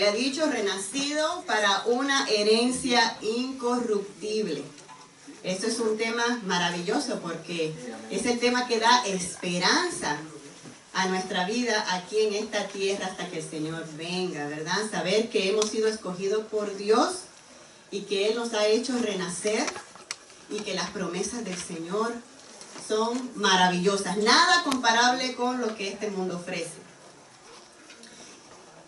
ha dicho renacido para una herencia incorruptible. Esto es un tema maravilloso porque es el tema que da esperanza a nuestra vida aquí en esta tierra hasta que el Señor venga, ¿verdad? Saber que hemos sido escogidos por Dios y que Él nos ha hecho renacer y que las promesas del Señor son maravillosas. Nada comparable con lo que este mundo ofrece.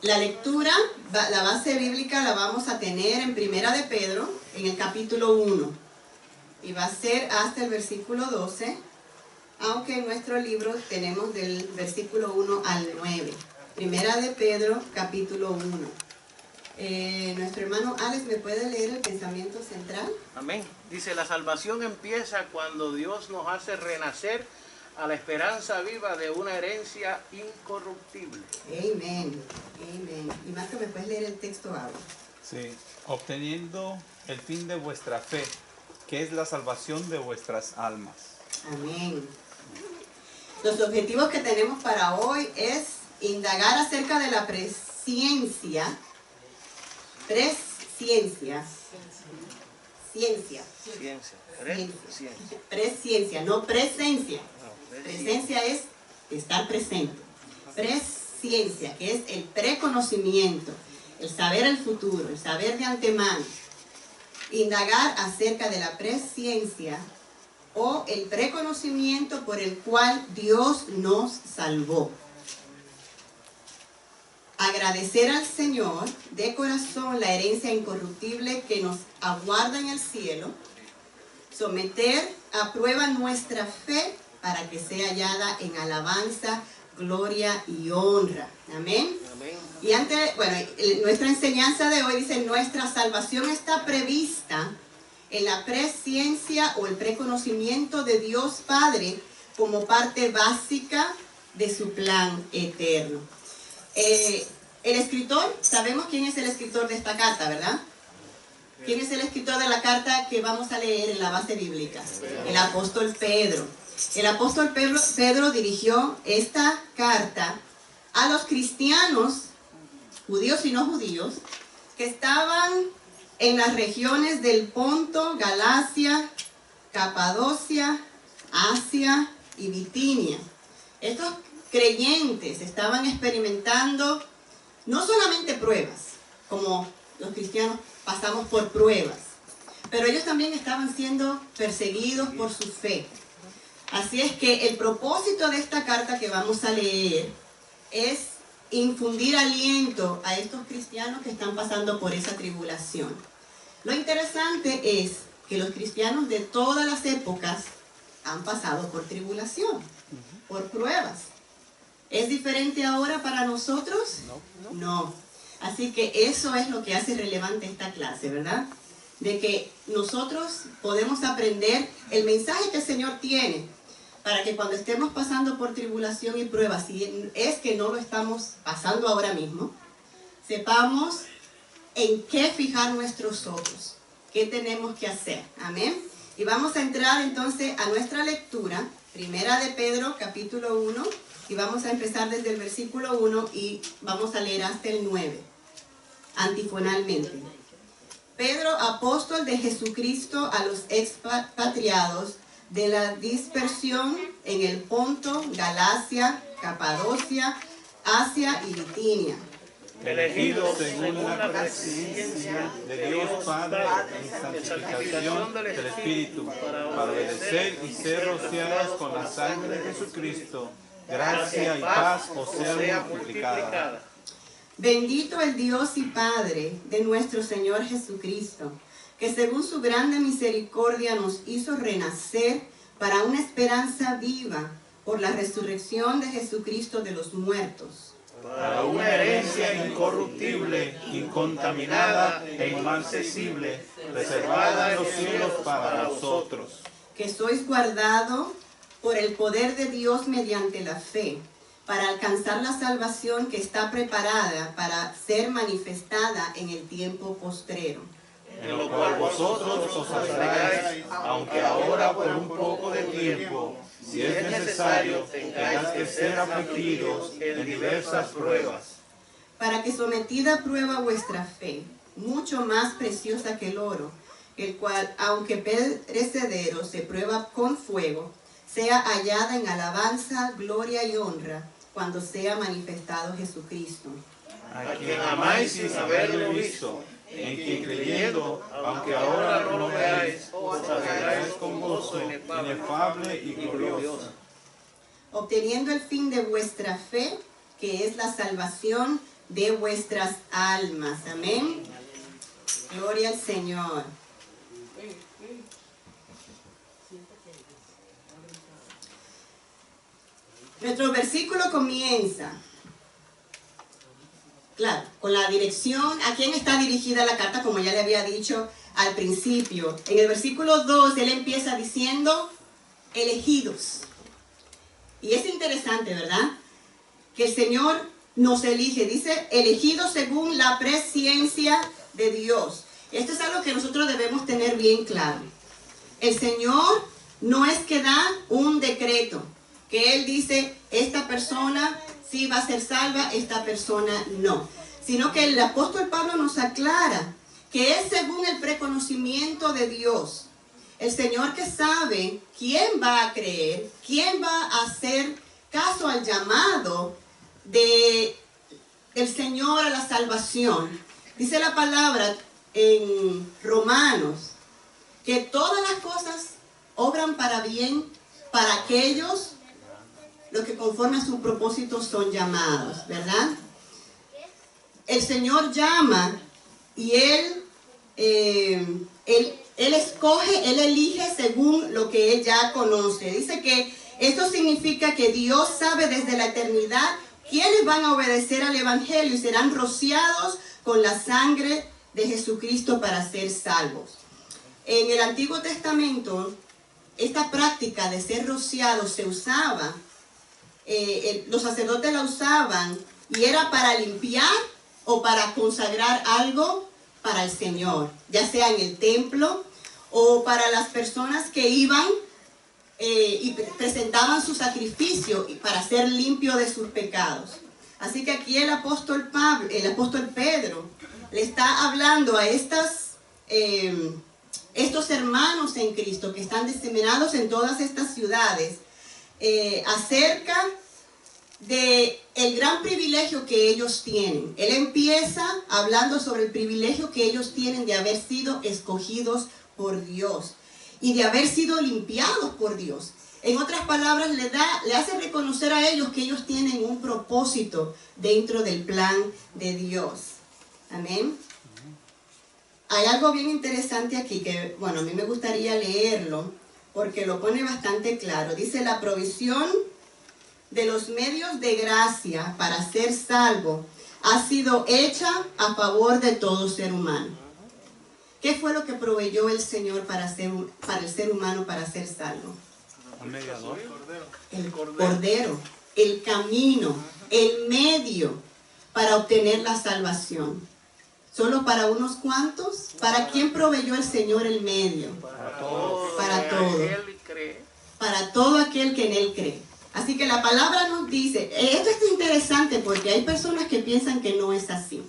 La lectura, la base bíblica la vamos a tener en Primera de Pedro, en el capítulo 1. Y va a ser hasta el versículo 12, aunque en nuestro libro tenemos del versículo 1 al 9. Primera de Pedro, capítulo 1. Nuestro hermano Alex, ¿me puede leer el pensamiento central? Amén. Dice, la salvación empieza cuando Dios nos hace renacer a la esperanza viva de una herencia incorruptible. Amén. Amén. Y Marco, ¿me puedes leer el texto ahora? Sí. Obteniendo el fin de vuestra fe, que es la salvación de vuestras almas. Amén. Los objetivos que tenemos para hoy es indagar acerca de la presciencia, no presencia. Presencia es estar presente. Presciencia, que es el preconocimiento, el saber el futuro, el saber de antemano. Indagar acerca de la presciencia o el preconocimiento por el cual Dios nos salvó. Agradecer al Señor de corazón la herencia incorruptible que nos aguarda en el cielo. Someter a prueba nuestra fe para que sea hallada en alabanza, gloria y honra. Amén. Amén. Y nuestra enseñanza de hoy dice, nuestra salvación está prevista en la presciencia o el preconocimiento de Dios Padre como parte básica de su plan eterno. El escritor, sabemos quién es el escritor de esta carta, ¿verdad? ¿Quién es el escritor de la carta que vamos a leer en la base bíblica? El apóstol Pedro. El apóstol Pedro dirigió esta carta a los cristianos, judíos y no judíos, que estaban en las regiones del Ponto, Galacia, Capadocia, Asia y Bitinia. Estos creyentes estaban experimentando no solamente pruebas, como los cristianos pasamos por pruebas, pero ellos también estaban siendo perseguidos por su fe. Así es que el propósito de esta carta que vamos a leer es infundir aliento a estos cristianos que están pasando por esa tribulación. Lo interesante es que los cristianos de todas las épocas han pasado por tribulación, por pruebas. ¿Es diferente ahora para nosotros? No. Así que eso es lo que hace relevante esta clase, ¿verdad? De que nosotros podemos aprender el mensaje que el Señor tiene para que cuando estemos pasando por tribulación y pruebas, si es que no lo estamos pasando ahora mismo, sepamos en qué fijar nuestros ojos, qué tenemos que hacer. Amén. Y vamos a entrar entonces a nuestra lectura, Primera de Pedro, capítulo 1, y vamos a empezar desde el versículo 1 y vamos a leer hasta el 9, antifonalmente. Pedro, apóstol de Jesucristo a los expatriados de la dispersión en el Ponto, Galacia, Capadocia, Asia y Bitinia. Elegidos según la presencia de Dios Padre en santificación del Espíritu, para obedecer y ser rociados con la sangre de Jesucristo, gracia y paz os sea multiplicada. Bendito el Dios y Padre de nuestro Señor Jesucristo, que según su grande misericordia nos hizo renacer para una esperanza viva por la resurrección de Jesucristo de los muertos. Para una herencia incorruptible, incontaminada e inmarcesible, reservada en los cielos para vosotros. Que sois guardados por el poder de Dios mediante la fe, para alcanzar la salvación que está preparada para ser manifestada en el tiempo postrero. En lo cual vosotros os alegráis, aunque ahora por un poco de tiempo, si es necesario, tengáis que ser afligidos en diversas pruebas. para que sometida a prueba vuestra fe, mucho más preciosa que el oro, el cual, aunque perecedero, se prueba con fuego, sea hallada en alabanza, gloria y honra, cuando sea manifestado Jesucristo. A quien amáis sin haberlo visto, en quien creyendo, aunque ahora no lo veáis, os alegráis con gozo inefable y glorioso, obteniendo el fin de vuestra fe, que es la salvación de vuestras almas. Amén. Gloria al Señor. Nuestro versículo comienza, claro, con la dirección, a quién está dirigida la carta, como ya le había dicho al principio. En el versículo 2, él empieza diciendo, elegidos. Y es interesante, ¿verdad? Que el Señor nos elige, dice, elegidos según la presciencia de Dios. Esto es algo que nosotros debemos tener bien claro. El Señor no es que da un decreto, que Él dice, esta persona sí va a ser salva, esta persona no. Sino que el apóstol Pablo nos aclara que es según el preconocimiento de Dios. El Señor que sabe quién va a creer, quién va a hacer caso al llamado del Señor a la salvación. Dice la palabra en Romanos que todas las cosas obran para bien para aquellos los que conforme a su propósito son llamados, ¿verdad? El Señor llama y Él escoge, Él elige según lo que Él ya conoce. Dice que esto significa que Dios sabe desde la eternidad quiénes van a obedecer al Evangelio y serán rociados con la sangre de Jesucristo para ser salvos. En el Antiguo Testamento, esta práctica de ser rociados se usaba, los sacerdotes la usaban y era para limpiar o para consagrar algo para el Señor, ya sea en el templo o para las personas que iban y presentaban su sacrificio para ser limpio de sus pecados. Así que aquí el apóstol Pedro le está hablando a estos hermanos en Cristo que están diseminados en todas estas ciudades acerca de el gran privilegio que ellos tienen. Él empieza hablando sobre el privilegio que ellos tienen de haber sido escogidos por Dios y de haber sido limpiados por Dios. En otras palabras, le hace reconocer a ellos que ellos tienen un propósito dentro del plan de Dios. Amén. Hay algo bien interesante aquí que, bueno, a mí me gustaría leerlo porque lo pone bastante claro. Dice, la provisión de los medios de gracia para ser salvo ha sido hecha a favor de todo ser humano. ¿Qué fue lo que proveyó el Señor para el ser humano para ser salvo? ¿Un mediador? El Cordero, el camino, el medio para obtener la salvación. ¿Solo para unos cuantos? ¿Para quién proveyó el Señor el medio? Para todos. Para todo. Para todo aquel que en Él cree. Así que la palabra nos dice, esto es interesante porque hay personas que piensan que no es así.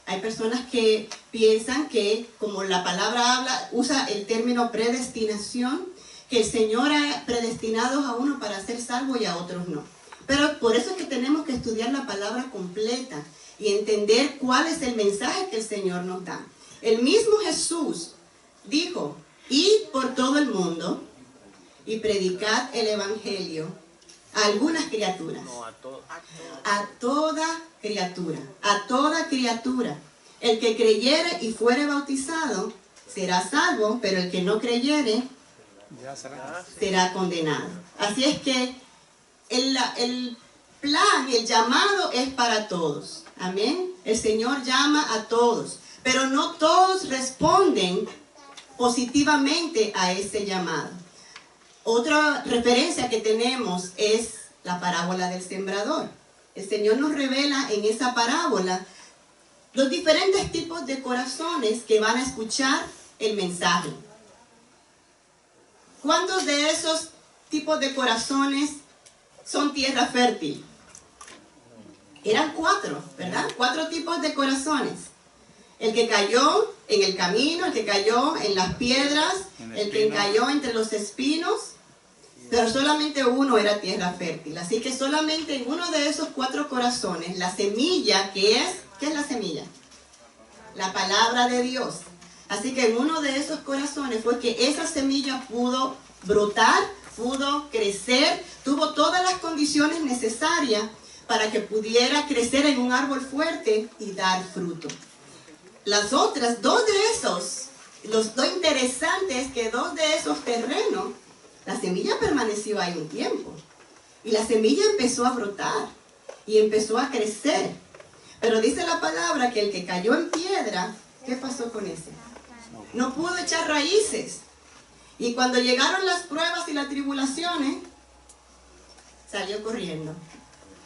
Hay personas que piensan que, como la palabra habla, usa el término predestinación, que el Señor ha predestinado a uno para ser salvo y a otros no. Pero por eso es que tenemos que estudiar la palabra completa y entender cuál es el mensaje que el Señor nos da. El mismo Jesús dijo, id por todo el mundo y predicad el Evangelio a algunas criaturas. No, a toda criatura. A toda criatura. El que creyere y fuere bautizado será salvo, pero el que no creyere será condenado. Así es que el plan, el llamado es para todos. Amén. El Señor llama a todos, pero no todos responden positivamente a ese llamado. Otra referencia que tenemos es la parábola del sembrador. El Señor nos revela en esa parábola los diferentes tipos de corazones que van a escuchar el mensaje. ¿Cuántos de esos tipos de corazones son tierra fértil? Eran 4, ¿verdad? 4 tipos de corazones. El que cayó en el camino, el que cayó en las piedras, el que cayó entre los espinos, pero solamente uno era tierra fértil. Así que solamente en uno de esos 4 corazones, la semilla ¿qué es la semilla? La palabra de Dios. Así que en uno de esos corazones fue que esa semilla pudo brotar, pudo crecer, tuvo todas las condiciones necesarias para que pudiera crecer en un árbol fuerte y dar fruto. Las otras, 2 de esos, lo interesante es que 2 de esos terrenos, la semilla permaneció ahí un tiempo. Y la semilla empezó a brotar y empezó a crecer. Pero dice la palabra que el que cayó en piedra, ¿qué pasó con ese? No pudo echar raíces. Y cuando llegaron las pruebas y las tribulaciones, salió corriendo.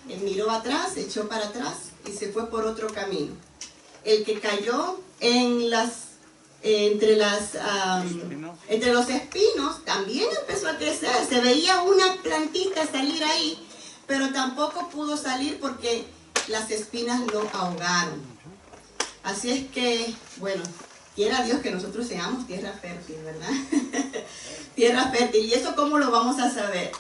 Él miró atrás, echó para atrás y se fue por otro camino. El que cayó en entre los espinos también empezó a crecer. Se veía una plantita salir ahí, pero tampoco pudo salir porque las espinas lo ahogaron. Así es que, bueno, quiera Dios que nosotros seamos tierra fértil, ¿verdad? Tierra fértil. ¿Y eso cómo lo vamos a saber?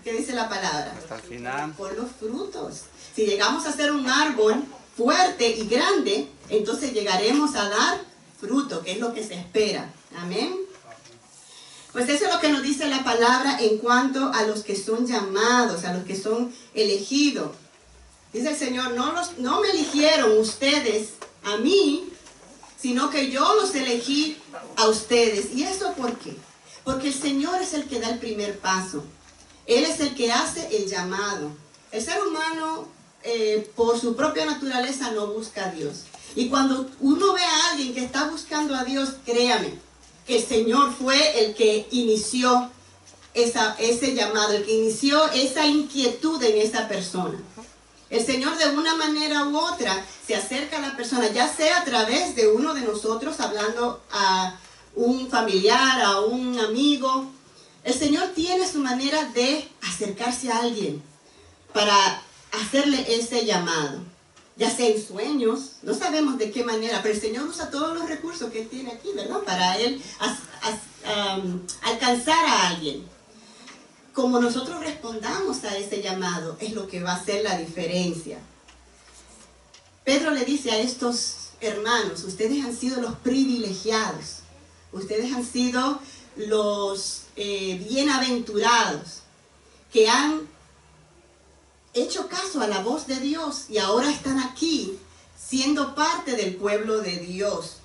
¿Qué dice la palabra? Hasta el final. Por los frutos. Si llegamos a ser un árbol fuerte y grande, entonces llegaremos a dar fruto, que es lo que se espera. Amén. Pues eso es lo que nos dice la palabra en cuanto a los que son llamados, a los que son elegidos. Dice el Señor, no me eligieron ustedes a mí, sino que yo los elegí a ustedes. ¿Y eso por qué? Porque el Señor es el que da el primer paso. Él es el que hace el llamado. El ser humano, por su propia naturaleza, no busca a Dios. Y cuando uno ve a alguien que está buscando a Dios, créame, que el Señor fue el que inició ese llamado, el que inició esa inquietud en esa persona. El Señor de una manera u otra se acerca a la persona, ya sea a través de uno de nosotros, hablando a un familiar, a un amigo. El Señor tiene su manera de acercarse a alguien para hacerle ese llamado. Ya sea en sueños, no sabemos de qué manera, pero el Señor usa todos los recursos que Él tiene aquí, ¿verdad? Para Él alcanzar a alguien. Como nosotros respondamos a ese llamado, es lo que va a hacer la diferencia. Pedro le dice a estos hermanos, ustedes han sido los privilegiados, ustedes han sido los bienaventurados, que han hecho caso a la voz de Dios y ahora están aquí siendo parte del pueblo de Dios.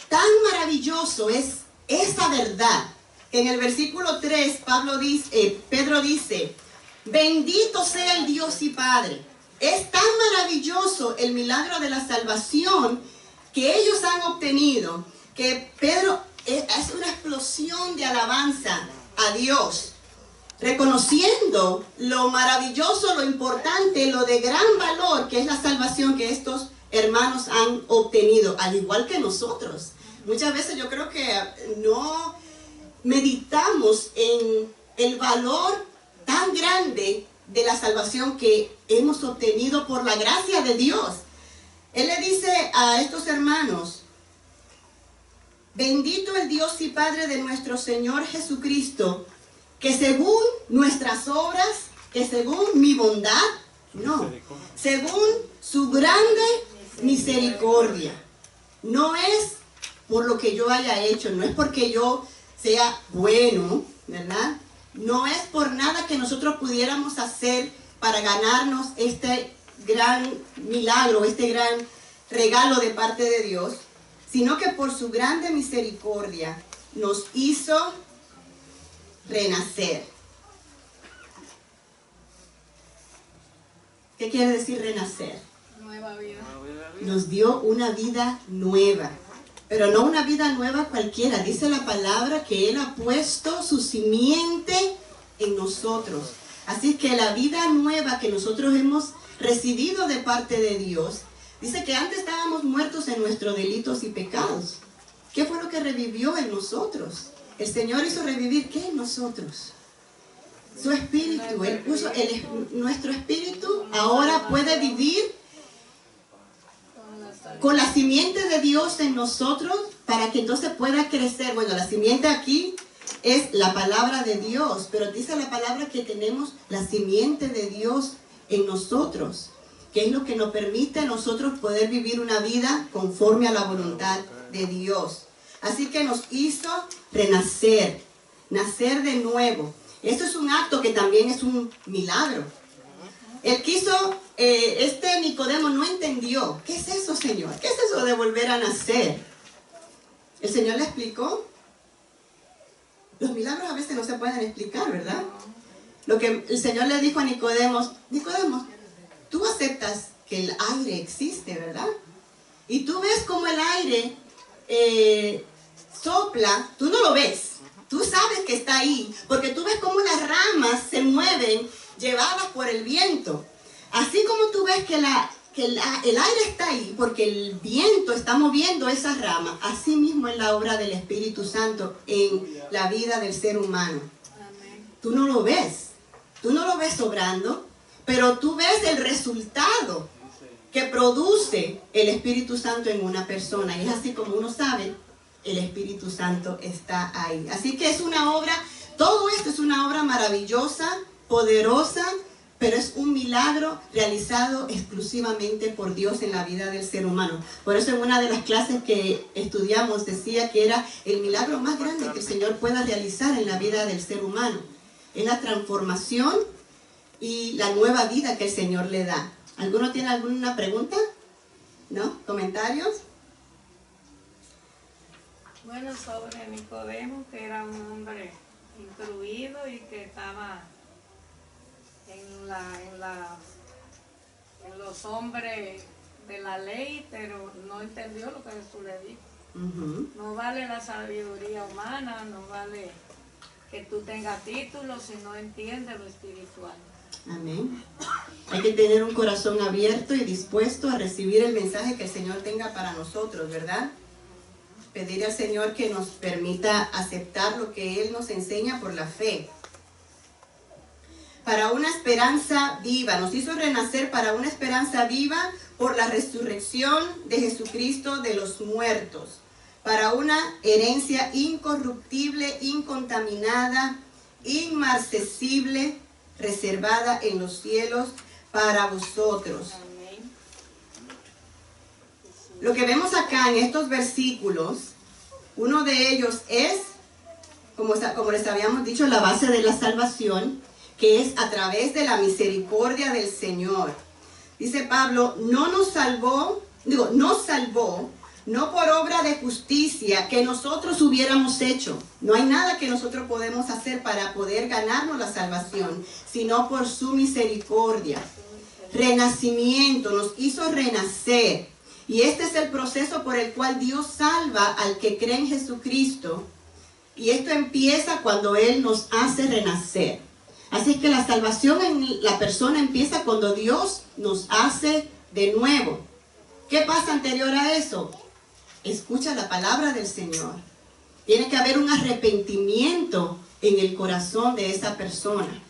Tan maravilloso es esa verdad que en el versículo 3 Pedro dice, bendito sea el Dios y Padre. Es tan maravilloso el milagro de la salvación que ellos han obtenido que Pedro hace una explosión de alabanza a Dios, reconociendo lo maravilloso, lo importante, lo de gran valor que es la salvación que estos hermanos han obtenido, al igual que nosotros. Muchas veces yo creo que no meditamos en el valor tan grande de la salvación que hemos obtenido por la gracia de Dios. Él le dice a estos hermanos, bendito el Dios y Padre de nuestro Señor Jesucristo, que según nuestras obras, que según mi bondad, no, según su grande misericordia. No es por lo que yo haya hecho, no es porque yo sea bueno, ¿verdad? No es por nada que nosotros pudiéramos hacer para ganarnos este gran milagro, este gran regalo de parte de Dios, sino que por su grande misericordia nos hizo renacer. ¿Qué quiere decir renacer? Nueva vida. Nos dio una vida nueva, pero no una vida nueva cualquiera. Dice la palabra que Él ha puesto su simiente en nosotros. Así que la vida nueva que nosotros hemos recibido de parte de Dios, dice que antes estábamos muertos en nuestros delitos y pecados. ¿Qué fue lo que revivió en nosotros? El Señor hizo revivir ¿qué en nosotros? su espíritu. Él puso nuestro espíritu ahora puede vivir con la simiente de Dios en nosotros para que entonces pueda crecer. Bueno, la simiente aquí es la palabra de Dios, pero dice la palabra que tenemos la simiente de Dios en nosotros, que es lo que nos permite a nosotros poder vivir una vida conforme a la voluntad de Dios. Así que nos hizo renacer, nacer de nuevo. Esto es un acto que también es un milagro. Él quiso, Nicodemo no entendió. ¿Qué es eso, Señor? ¿Qué es eso de volver a nacer? El Señor le explicó. Los milagros a veces no se pueden explicar, ¿verdad? Lo que el Señor le dijo a Nicodemo, Nicodemo, tú aceptas que el aire existe, ¿verdad? Y tú ves cómo el aire sopla, tú no lo ves. Tú sabes que está ahí, porque tú ves cómo las ramas se mueven llevadas por el viento. Así como tú ves que el aire está ahí, porque el viento está moviendo esas ramas, así mismo es la obra del Espíritu Santo en la vida del ser humano. Tú no lo ves obrando, pero tú ves el resultado que produce el Espíritu Santo en una persona. Y es así como uno sabe, el Espíritu Santo está ahí. Así que es una obra, todo esto es una obra maravillosa, poderosa, pero es un milagro realizado exclusivamente por Dios en la vida del ser humano. Por eso en una de las clases que estudiamos decía que era el milagro más grande que el Señor pueda realizar en la vida del ser humano. Es la transformación y la nueva vida que el Señor le da. ¿Alguno tiene alguna pregunta? ¿No? ¿Comentarios? Bueno, sobre Nicodemo, que era un hombre instruido y que estaba en los hombres de la ley, pero no entendió lo que Jesús le dijo. No vale la sabiduría humana, no vale que tú tengas títulos si no entiendes lo espiritual. Amén. Hay que tener un corazón abierto y dispuesto a recibir el mensaje que el Señor tenga para nosotros, ¿verdad? Pedir al Señor que nos permita aceptar lo que Él nos enseña por la fe. Para una esperanza viva, nos hizo renacer para una esperanza viva por la resurrección de Jesucristo de los muertos. Para una herencia incorruptible, incontaminada, inmarcesible, reservada en los cielos para vosotros. Lo que vemos acá en estos versículos, uno de ellos es, como les habíamos dicho, la base de la salvación, que es a través de la misericordia del Señor. Dice Pablo, nos salvó, no por obra de justicia que nosotros hubiéramos hecho. No hay nada que nosotros podemos hacer para poder ganarnos la salvación, sino por su misericordia. Renacimiento, nos hizo renacer. Y este es el proceso por el cual Dios salva al que cree en Jesucristo. Y esto empieza cuando Él nos hace renacer. Así es que la salvación en la persona empieza cuando Dios nos hace de nuevo. ¿Qué pasa anterior a eso? Escucha la palabra del Señor. Tiene que haber un arrepentimiento en el corazón de esa persona.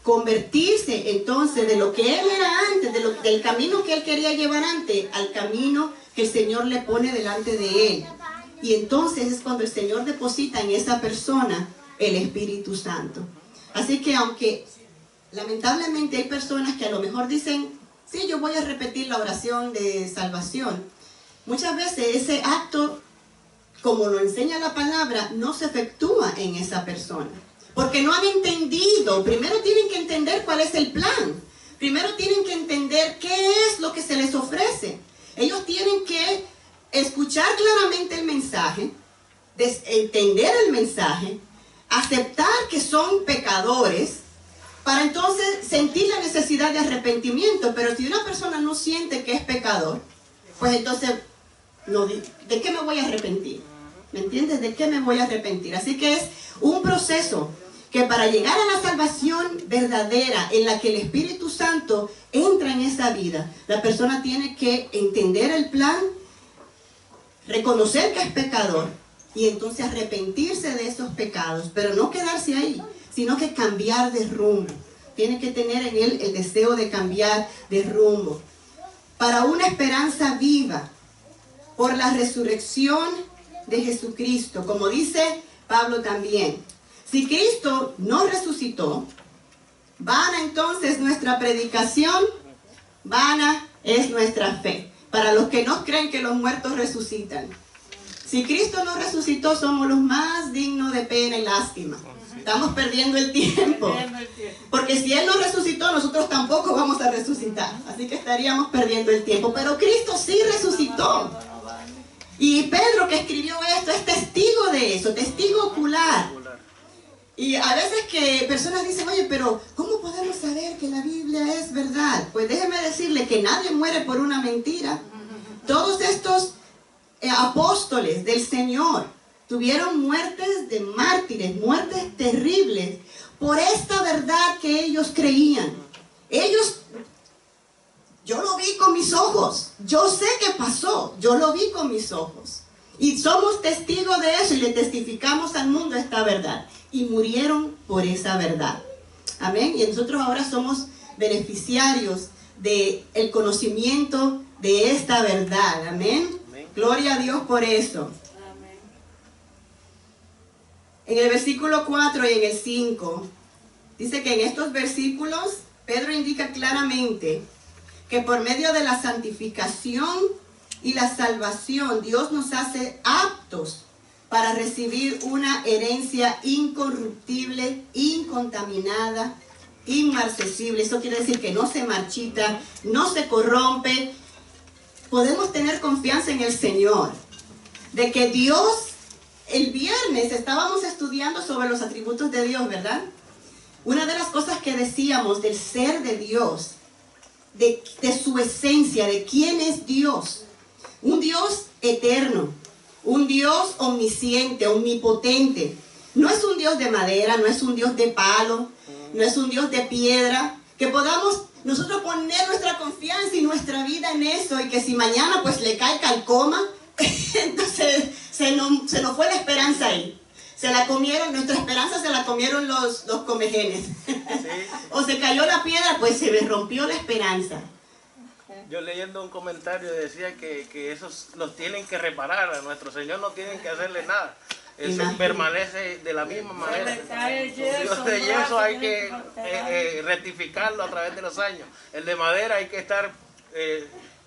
Convertirse entonces de lo que él era antes, del camino que él quería llevar antes, al camino que el Señor le pone delante de él. Y entonces es cuando el Señor deposita en esa persona el Espíritu Santo. Así que aunque lamentablemente hay personas que a lo mejor dicen, sí, yo voy a repetir la oración de salvación. Muchas veces ese acto, como lo enseña la palabra, no se efectúa en esa persona. Porque no han entendido. Primero tienen que entender cuál es el plan. Primero tienen que entender qué es lo que se les ofrece. Ellos tienen que escuchar claramente el mensaje, entender el mensaje, aceptar que son pecadores, para entonces sentir la necesidad de arrepentimiento. Pero si una persona no siente que es pecador, pues entonces, ¿de qué me voy a arrepentir? ¿Me entiendes? ¿De qué me voy a arrepentir? Así que es un proceso que para llegar a la salvación verdadera en la que el Espíritu Santo entra en esa vida, la persona tiene que entender el plan, reconocer que es pecador y entonces arrepentirse de esos pecados, pero no quedarse ahí, sino que cambiar de rumbo. Tiene que tener en él el deseo de cambiar de rumbo. Para una esperanza viva, por la resurrección de Jesucristo, como dice Pablo también. Si Cristo no resucitó, vana entonces nuestra predicación, vana es nuestra fe. Para los que no creen que los muertos resucitan. Si Cristo no resucitó, somos los más dignos de pena y lástima. Estamos perdiendo el tiempo. Porque si Él no resucitó, nosotros tampoco vamos a resucitar. Así que estaríamos perdiendo el tiempo. Pero Cristo sí resucitó. Y Pedro, que escribió esto, es testigo de eso, testigo ocular. Y a veces que personas dicen, oye, pero ¿cómo podemos saber que la Biblia es verdad? Pues déjeme decirle que nadie muere por una mentira. Todos estos apóstoles del Señor tuvieron muertes de mártires, muertes terribles, por esta verdad que ellos creían. Yo lo vi con mis ojos, yo sé qué pasó, yo lo vi con mis ojos. Y somos testigos de eso y le testificamos al mundo esta verdad. Y murieron por esa verdad. Amén. Y nosotros ahora somos beneficiarios del conocimiento de esta verdad. Amén. Amén. Gloria a Dios por eso. Amén. En el versículo 4 y en el 5, dice que en estos versículos Pedro indica claramente que por medio de la santificación y la salvación, Dios nos hace aptos para recibir una herencia incorruptible, incontaminada, inmarcesible. Eso quiere decir que no se marchita, no se corrompe. Podemos tener confianza en el Señor, de que Dios, el viernes estábamos estudiando sobre los atributos de Dios, ¿verdad? Una de las cosas que decíamos del ser de Dios, de su esencia, de quién es Dios. Un Dios eterno, un Dios omnisciente, omnipotente. No es un Dios de madera, no es un Dios de palo, no es un Dios de piedra. Que podamos nosotros poner nuestra confianza y nuestra vida en eso, y que si mañana pues le cae calcoma, entonces se nos fue la esperanza ahí. Se la comieron, nuestra esperanza se la comieron los comejenes. Sí. O se cayó la piedra, pues se me rompió la esperanza. Yo leyendo un comentario decía que esos los tienen que reparar, a nuestro Señor no tienen que hacerle nada. Él permanece de la misma manera. El Dios de yeso hay que rectificarlo a través de los años. El de madera hay que estar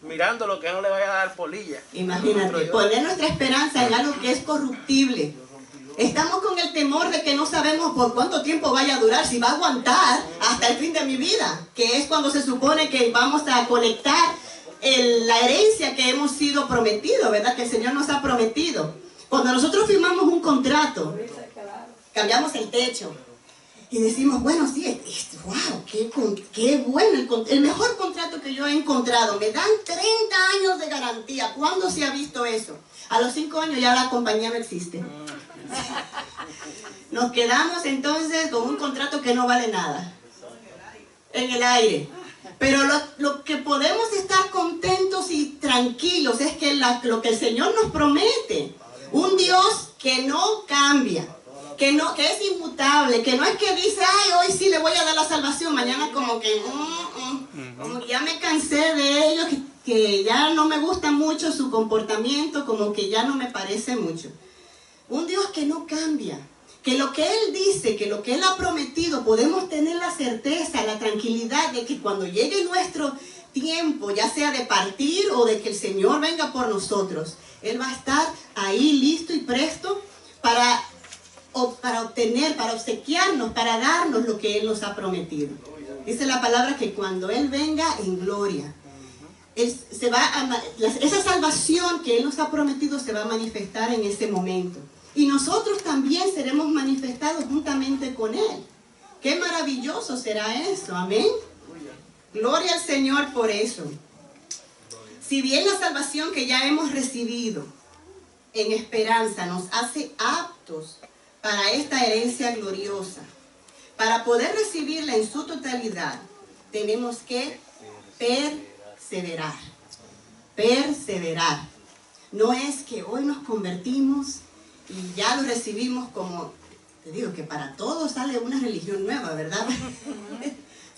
mirando lo que no le vaya a dar polilla. Imagínate, poner nuestra esperanza en algo que es corruptible. Estamos con el temor de que no sabemos por cuánto tiempo vaya a durar, si va a aguantar hasta el fin de mi vida, que es cuando se supone que vamos a conectar la herencia que hemos sido prometidos, ¿verdad? Que el Señor nos ha prometido. Cuando nosotros firmamos un contrato, cambiamos el techo y decimos, bueno, sí, wow, qué bueno, el mejor contrato que yo he encontrado. Me dan 30 años de garantía. ¿Cuándo se ha visto eso? A los 5 años ya la compañía no existe. Nos quedamos entonces con un contrato que no vale nada, en el aire. Pero lo que podemos estar contentos y tranquilos es que lo que el Señor nos promete, un Dios que no cambia, que es inmutable, que no es que dice, ay, hoy sí le voy a dar la salvación, mañana como que ya me cansé de ellos, que ya no me gusta mucho su comportamiento, como que ya no me parece mucho. Un Dios que no cambia, que lo que Él dice, que lo que Él ha prometido, podemos tener la certeza, la tranquilidad de que cuando llegue nuestro tiempo, ya sea de partir o de que el Señor venga por nosotros, Él va a estar ahí listo y presto para obtener, para obsequiarnos, para darnos lo que Él nos ha prometido. Dice la palabra que cuando Él venga en gloria, esa salvación que Él nos ha prometido se va a manifestar en ese momento. Y nosotros también seremos manifestados juntamente con Él. ¡Qué maravilloso será eso! Amén. Gloria al Señor por eso. Si bien la salvación que ya hemos recibido en esperanza nos hace aptos para esta herencia gloriosa, para poder recibirla en su totalidad, tenemos que perseverar. Perseverar. No es que hoy nos convertimos y ya lo recibimos como te digo que para todos sale una religión nueva, ¿verdad?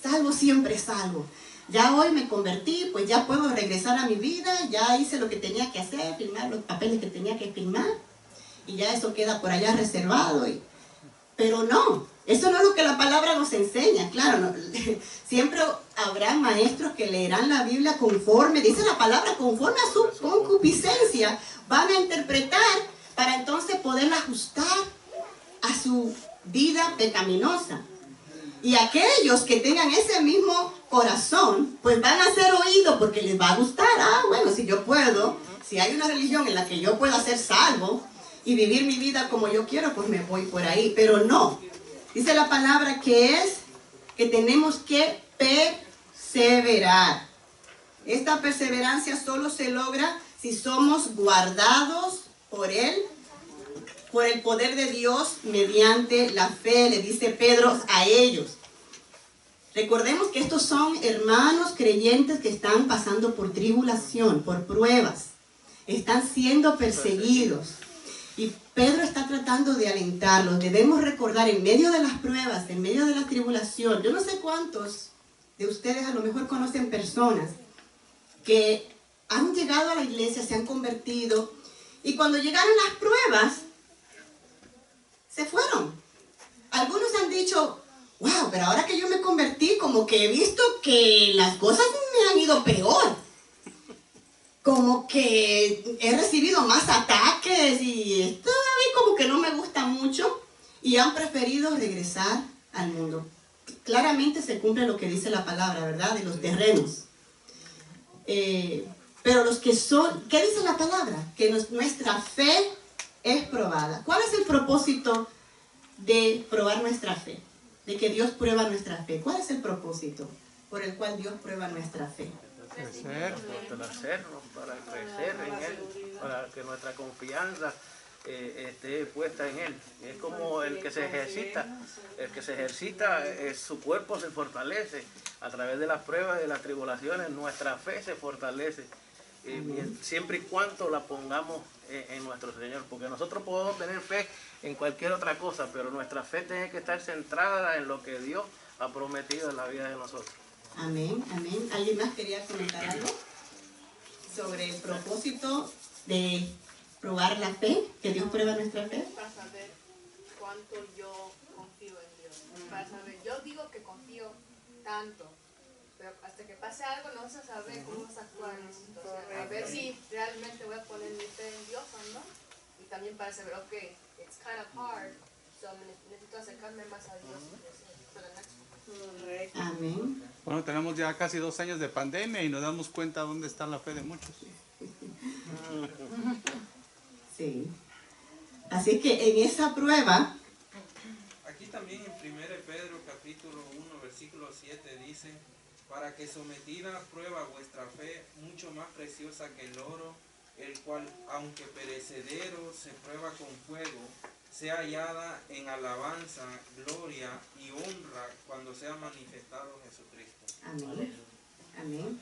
Salvo siempre salvo. Ya hoy me convertí, pues ya puedo regresar a mi vida, ya hice lo que tenía que hacer, firmar los papeles que tenía que firmar, y ya eso queda por allá reservado. Pero no, eso no es lo que la palabra nos enseña, claro, no, siempre habrá maestros que leerán la Biblia conforme, dice la palabra, conforme a su concupiscencia, van a interpretar para entonces poderla ajustar a su vida pecaminosa. Y aquellos que tengan ese mismo corazón, pues van a ser oídos porque les va a gustar. Ah, bueno, si yo puedo, si hay una religión en la que yo pueda ser salvo y vivir mi vida como yo quiero, pues me voy por ahí. Pero no, dice la palabra que tenemos que perseverar. Esta perseverancia solo se logra si somos guardados por Él, por el poder de Dios mediante la fe, le dice Pedro a ellos. Recordemos que estos son hermanos creyentes que están pasando por tribulación, por pruebas. Están siendo perseguidos. Y Pedro está tratando de alentarlos. Debemos recordar en medio de las pruebas, en medio de la tribulación. Yo no sé cuántos de ustedes a lo mejor conocen personas que han llegado a la iglesia, se han convertido, y cuando llegaron las pruebas, se fueron. Algunos han dicho, wow, pero ahora que yo me convertí, como que he visto que las cosas me han ido peor. Como que he recibido más ataques y esto a mí como que no me gusta mucho. Y han preferido regresar al mundo. Claramente se cumple lo que dice la palabra, ¿verdad? De los terrenos. Pero los que son, ¿qué dice la palabra? Que nuestra fe es probada. ¿Cuál es el propósito de probar nuestra fe? De que Dios prueba nuestra fe. ¿Cuál es el propósito por el cual Dios prueba nuestra fe? Fortalecernos para crecer en Él, para que nuestra confianza esté puesta en Él. Es como el que se ejercita. El que se ejercita, su cuerpo se fortalece. A través de las pruebas, de las tribulaciones, nuestra fe se fortalece. Siempre y cuando la pongamos en nuestro Señor, porque nosotros podemos tener fe en cualquier otra cosa, pero nuestra fe tiene que estar centrada en lo que Dios ha prometido en la vida de nosotros. Amén, amén. ¿Alguien más quería comentar algo sobre el propósito de probar la fe, que Dios prueba nuestra fe? Para saber cuánto yo confío en Dios, para saber, yo digo que confío tanto, pero hasta que pase algo no vas a saber cómo vas a actuar en esa situación, a ver si realmente voy a poner mi fe en Dios o no, y también para saber, ok, it's kind of hard, so necesito acercarme más a Dios para the next one. Amén. Bueno, tenemos ya casi 2 años de pandemia y nos damos cuenta dónde está la fe de muchos. Sí. Así que en esa prueba, aquí también en 1 Pedro capítulo 1 versículo 7 dice, para que sometida a prueba vuestra fe, mucho más preciosa que el oro, el cual aunque perecedero se prueba con fuego, sea hallada en alabanza, gloria y honra cuando sea manifestado Jesucristo. amén. Amén.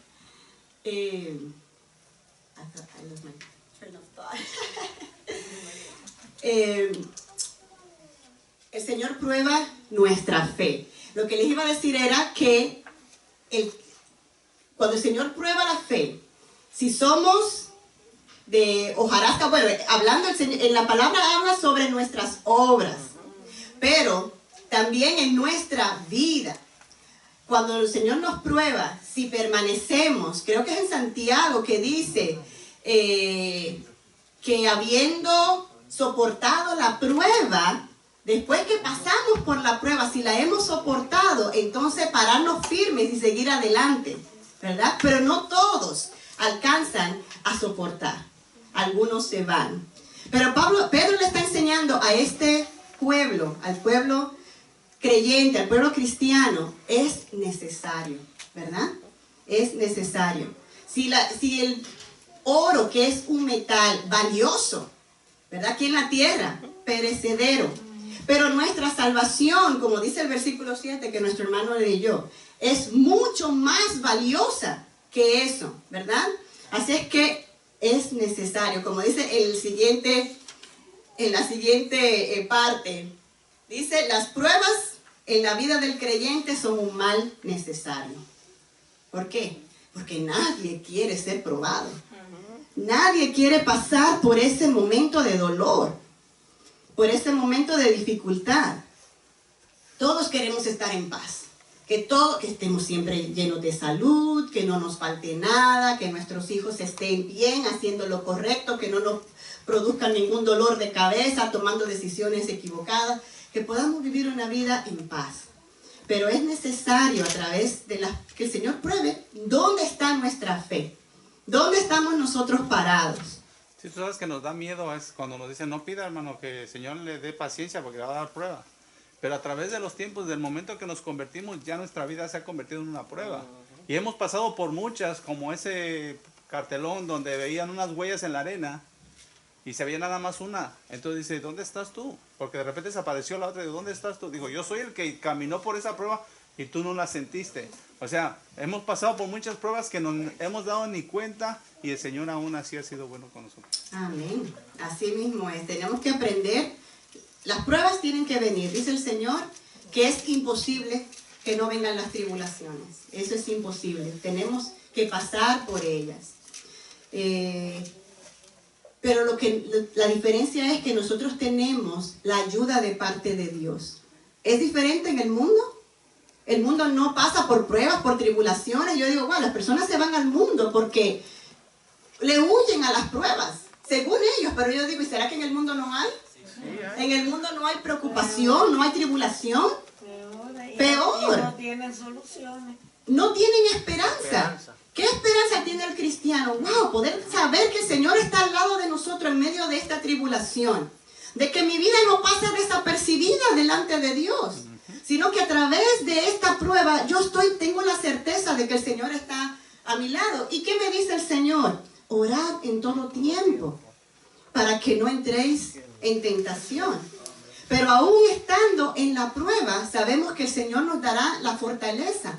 El Señor prueba nuestra fe. Lo que les iba a decir era que cuando el Señor prueba la fe, si somos de hojarasca, bueno, hablando en la palabra habla sobre nuestras obras, pero también en nuestra vida. Cuando el Señor nos prueba, si permanecemos, creo que es en Santiago que dice que habiendo soportado la prueba, después que pasamos por la prueba, si la hemos soportado, entonces pararnos firmes y seguir adelante, ¿verdad? Pero no todos alcanzan a soportar. Algunos se van. Pero Pedro le está enseñando a este pueblo, al pueblo creyente, al pueblo cristiano, es necesario, ¿verdad? Es necesario. Si el oro, que es un metal valioso, ¿verdad? Aquí en la tierra, perecedero. Pero nuestra salvación, como dice el versículo 7 que nuestro hermano leyó, es mucho más valiosa que eso, ¿verdad? Así es que es necesario, como dice en la siguiente parte, Dice, las pruebas en la vida del creyente son un mal necesario. ¿Por qué? Porque nadie quiere ser probado. Nadie quiere pasar por ese momento de dolor, por ese momento de dificultad. Todos queremos estar en paz. Que estemos siempre llenos de salud, que no nos falte nada, que nuestros hijos estén bien, haciendo lo correcto, que no nos produzcan ningún dolor de cabeza, tomando decisiones equivocadas, que podamos vivir una vida en paz. Pero es necesario a través de que el Señor pruebe dónde está nuestra fe, dónde estamos nosotros parados. Si tú sabes que nos da miedo es cuando nos dicen, no pida, hermano, que el Señor le dé paciencia porque le va a dar prueba. Pero a través de los tiempos, del momento que nos convertimos, ya nuestra vida se ha convertido en una prueba. Y hemos pasado por muchas, como ese cartelón donde veían unas huellas en la arena y se veía nada más una. Entonces dice, ¿dónde estás tú? Porque de repente desapareció la otra. Digo, ¿dónde estás tú? Digo, yo soy el que caminó por esa prueba y tú no la sentiste. O sea, hemos pasado por muchas pruebas que no hemos dado ni cuenta y el Señor aún así ha sido bueno con nosotros. Amén. Así mismo es. Tenemos que aprender. Las pruebas tienen que venir. Dice el Señor que es imposible que no vengan las tribulaciones. Eso es imposible. Tenemos que pasar por ellas. Pero la diferencia es que nosotros tenemos la ayuda de parte de Dios. ¿Es diferente en el mundo? El mundo no pasa por pruebas, por tribulaciones. Yo digo, bueno, las personas se van al mundo porque le huyen a las pruebas, según ellos. Pero yo digo, ¿y será que en el mundo no hay? En el mundo no hay preocupación, no hay tribulación. Peor. No tienen soluciones. No tienen esperanza. ¿Qué esperanza tiene el cristiano? Wow, poder saber que el Señor está al lado de nosotros en medio de esta tribulación. De que mi vida no pasa desapercibida delante de Dios. Sino que a través de esta prueba tengo la certeza de que el Señor está a mi lado. ¿Y qué me dice el Señor? Orad en todo tiempo para que no entréis en tentación. Pero aún estando en la prueba, sabemos que el Señor nos dará la fortaleza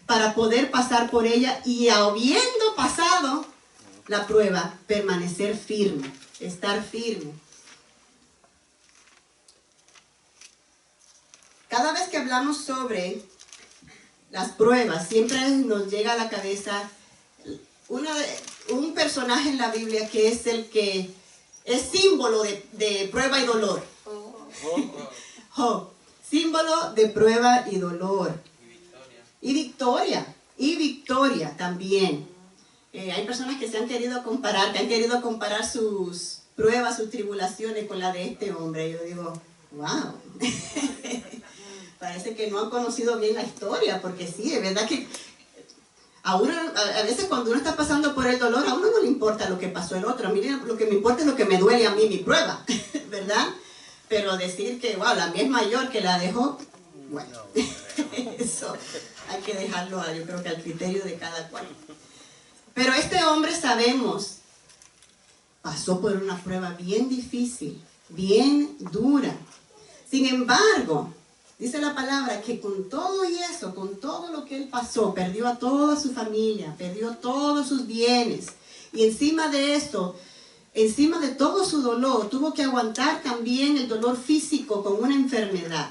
para poder pasar por ella y habiendo pasado la prueba, permanecer firme, estar firme. Cada vez que hablamos sobre las pruebas, siempre nos llega a la cabeza un personaje en la Biblia que es el que es símbolo de prueba y dolor. Job, símbolo de prueba y dolor. Y victoria también. Hay personas que se han querido comparar, sus pruebas, sus tribulaciones con la de este hombre. Yo digo, wow. Parece que no han conocido bien la historia, porque sí, es verdad que a veces cuando uno está pasando por el dolor, a uno no le importa lo que pasó el otro. A mí lo que me importa es lo que me duele a mí, mi prueba, ¿verdad? Pero decir que, wow, la mía es mayor que la dejó, bueno, eso hay que dejarlo, yo creo que al criterio de cada cual. Pero este hombre, sabemos, pasó por una prueba bien difícil, bien dura. Sin embargo, dice la palabra que con todo y eso, con todo lo que él pasó, perdió a toda su familia, perdió todos sus bienes. Y encima de esto, encima de todo su dolor, tuvo que aguantar también el dolor físico con una enfermedad.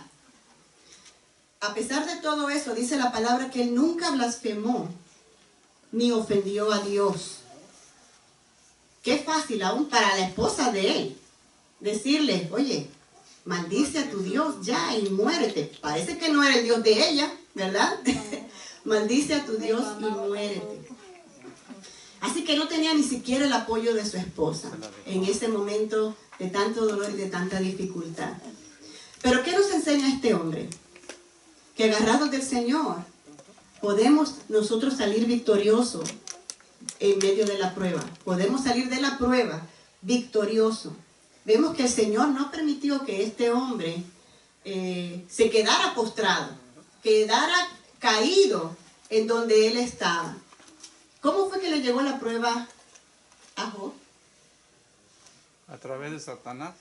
A pesar de todo eso, dice la palabra que él nunca blasfemó ni ofendió a Dios. Qué fácil aún para la esposa de él decirle, oye, maldice a tu Dios ya y muérete. Parece que no era el Dios de ella, ¿verdad? Maldice a tu Dios y muérete. Así que no tenía ni siquiera el apoyo de su esposa en ese momento de tanto dolor y de tanta dificultad. Pero ¿qué nos enseña este hombre? Que agarrados del Señor podemos nosotros salir victoriosos en medio de la prueba. Podemos salir de la prueba victorioso. Vemos que el Señor no permitió que este hombre se quedara postrado, quedara caído en donde él estaba. ¿Cómo fue que le llegó la prueba a Job? A través de Satanás.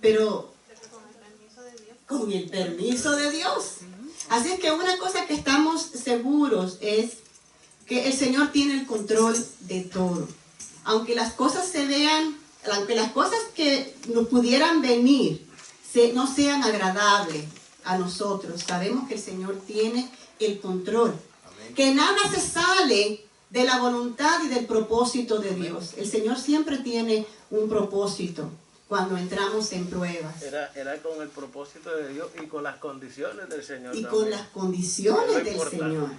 Pero con el permiso de Dios. Así es que una cosa que estamos seguros es que el Señor tiene el control de todo. Aunque las cosas se vean, aunque las cosas que nos pudieran venir no sean agradables a nosotros. Sabemos que el Señor tiene el control. Amén. Que nada se sale de la voluntad y del propósito de Dios. El Señor siempre tiene un propósito cuando entramos en pruebas. Era con el propósito de Dios y con las condiciones del Señor. Y también. con las condiciones del Señor.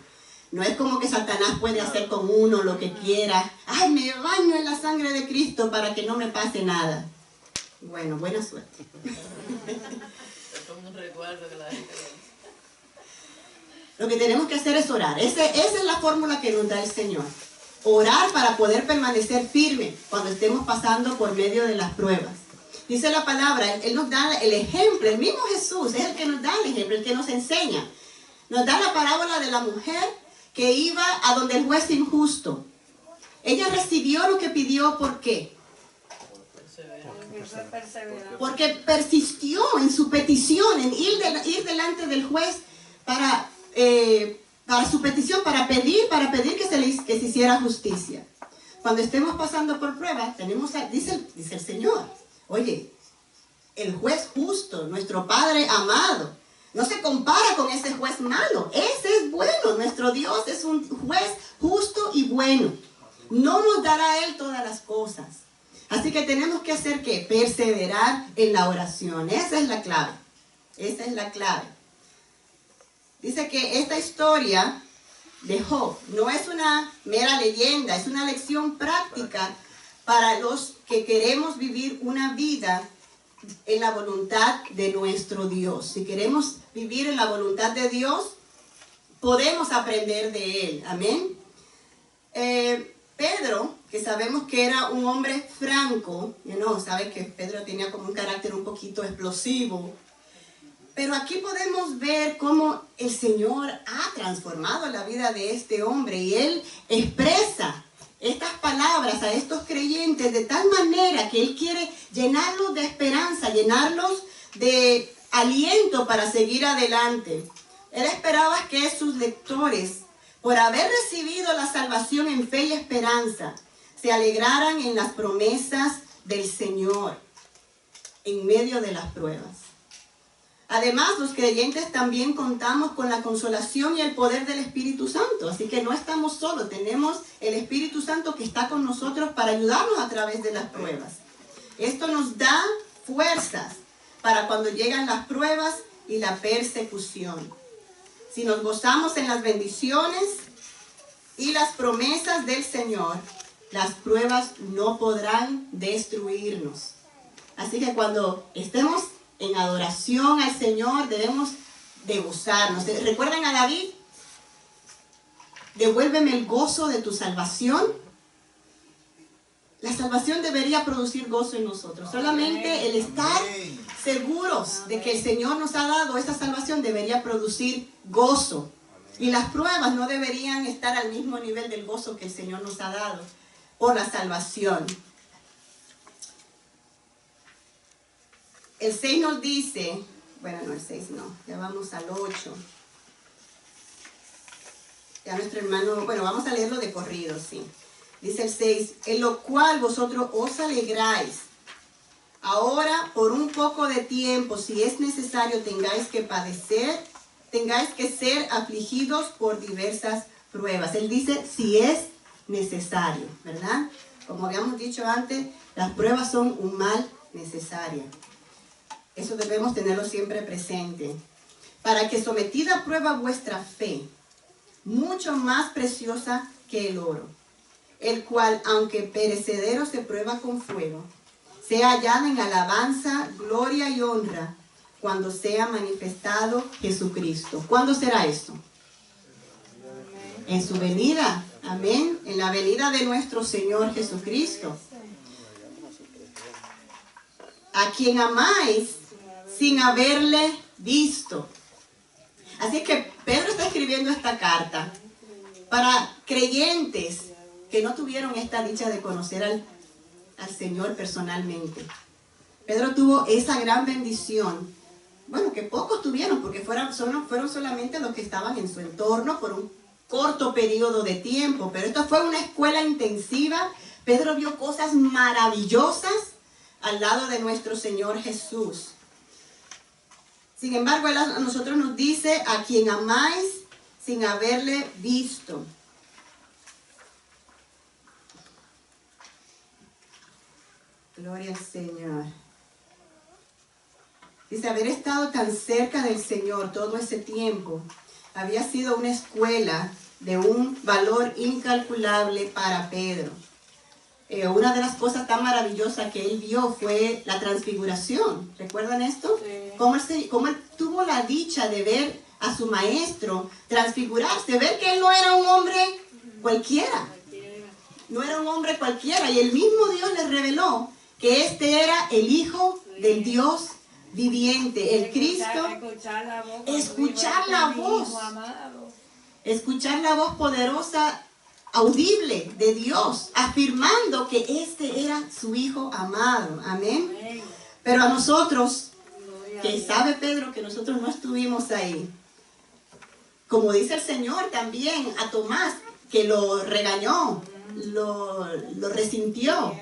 No es como que Satanás puede hacer con uno lo que quiera. Ay, me baño en la sangre de Cristo para que no me pase nada. Bueno, buena suerte. Es como un recuerdo que la gente dice. Lo que tenemos que hacer es orar. Esa es la fórmula que nos da el Señor. Orar para poder permanecer firme cuando estemos pasando por medio de las pruebas. Dice la palabra, Él nos da el ejemplo. El mismo Jesús es el que nos da el ejemplo, el que nos enseña. Nos da la parábola de la mujer que iba a donde el juez injusto. Ella recibió lo que pidió, ¿por qué? Porque persistió en su petición, en ir delante del juez para su petición, para pedir que se hiciera justicia. Cuando estemos pasando por pruebas, dice el Señor, oye, el juez justo, nuestro Padre amado, no se compara con ese juez malo. Ese es bueno. Nuestro Dios es un juez justo y bueno. No nos dará Él todas las cosas. Así que tenemos que hacer ¿qué? Perseverar en la oración. Esa es la clave. Esa es la clave. Dice que esta historia de Job no es una mera leyenda, es una lección práctica para los que queremos vivir una vida en la voluntad de nuestro Dios. Si queremos vivir en la voluntad de Dios, podemos aprender de Él. Amén. Pedro, que sabemos que era un hombre franco, sabes que Pedro tenía como un carácter un poquito explosivo, pero aquí podemos ver cómo el Señor ha transformado la vida de este hombre y Él expresa estas palabras a estos creyentes de tal manera que Él quiere llenarlos de esperanza, llenarlos de aliento para seguir adelante. Él esperaba que sus lectores, por haber recibido la salvación en fe y esperanza, se alegraran en las promesas del Señor en medio de las pruebas. Además, los creyentes también contamos con la consolación y el poder del Espíritu Santo. Así que no estamos solos, tenemos el Espíritu Santo que está con nosotros para ayudarnos a través de las pruebas. Esto nos da fuerzas para cuando llegan las pruebas y la persecución. Si nos gozamos en las bendiciones y las promesas del Señor, las pruebas no podrán destruirnos. Así que cuando estemos en adoración al Señor, debemos de gozarnos. ¿Recuerdan a David? Devuélveme el gozo de tu salvación. La salvación debería producir gozo en nosotros. Solamente el estar seguros de que el Señor nos ha dado esa salvación debería producir gozo. Y las pruebas no deberían estar al mismo nivel del gozo que el Señor nos ha dado por la salvación. El 6 nos dice, el 6 no, ya vamos al 8. Ya nuestro hermano, vamos a leerlo de corrido, sí. Dice el 6, en lo cual vosotros os alegráis. Ahora, por un poco de tiempo, si es necesario, tengáis que padecer, tengáis que ser afligidos por diversas pruebas. Él dice, si es necesario, ¿verdad? Como habíamos dicho antes, las pruebas son un mal necesario. Eso debemos tenerlo siempre presente. Para que sometida a prueba vuestra fe, mucho más preciosa que el oro, el cual, aunque perecedero se prueba con fuego, sea hallada en alabanza, gloria y honra, cuando sea manifestado Jesucristo. ¿Cuándo será esto? En su venida. Amén. En la venida de nuestro Señor Jesucristo. A quien amáis sin haberle visto. Así que Pedro está escribiendo esta carta para creyentes que no tuvieron esta dicha de conocer al Señor personalmente. Pedro tuvo esa gran bendición. Que pocos tuvieron, porque fueron solamente los que estaban en su entorno por un corto periodo de tiempo. Pero esto fue una escuela intensiva. Pedro vio cosas maravillosas al lado de nuestro Señor Jesús. Sin embargo, Él a nosotros nos dice, a quien amáis sin haberle visto. Gloria al Señor. Dice, haber estado tan cerca del Señor todo ese tiempo había sido una escuela de un valor incalculable para Pedro. Una de las cosas tan maravillosas que él vio fue la transfiguración. ¿Recuerdan esto? Sí. Cómo él tuvo la dicha de ver a su maestro transfigurarse, ver que él no era un hombre cualquiera. No era un hombre cualquiera. Y el mismo Dios le reveló que este era el Hijo del Dios viviente, el Cristo. Escuchar la voz poderosa, audible de Dios, afirmando que este era su Hijo amado. Amén. Pero a nosotros, que sabe Pedro que nosotros no estuvimos ahí, como dice el Señor también a Tomás, que lo regañó, lo resintió.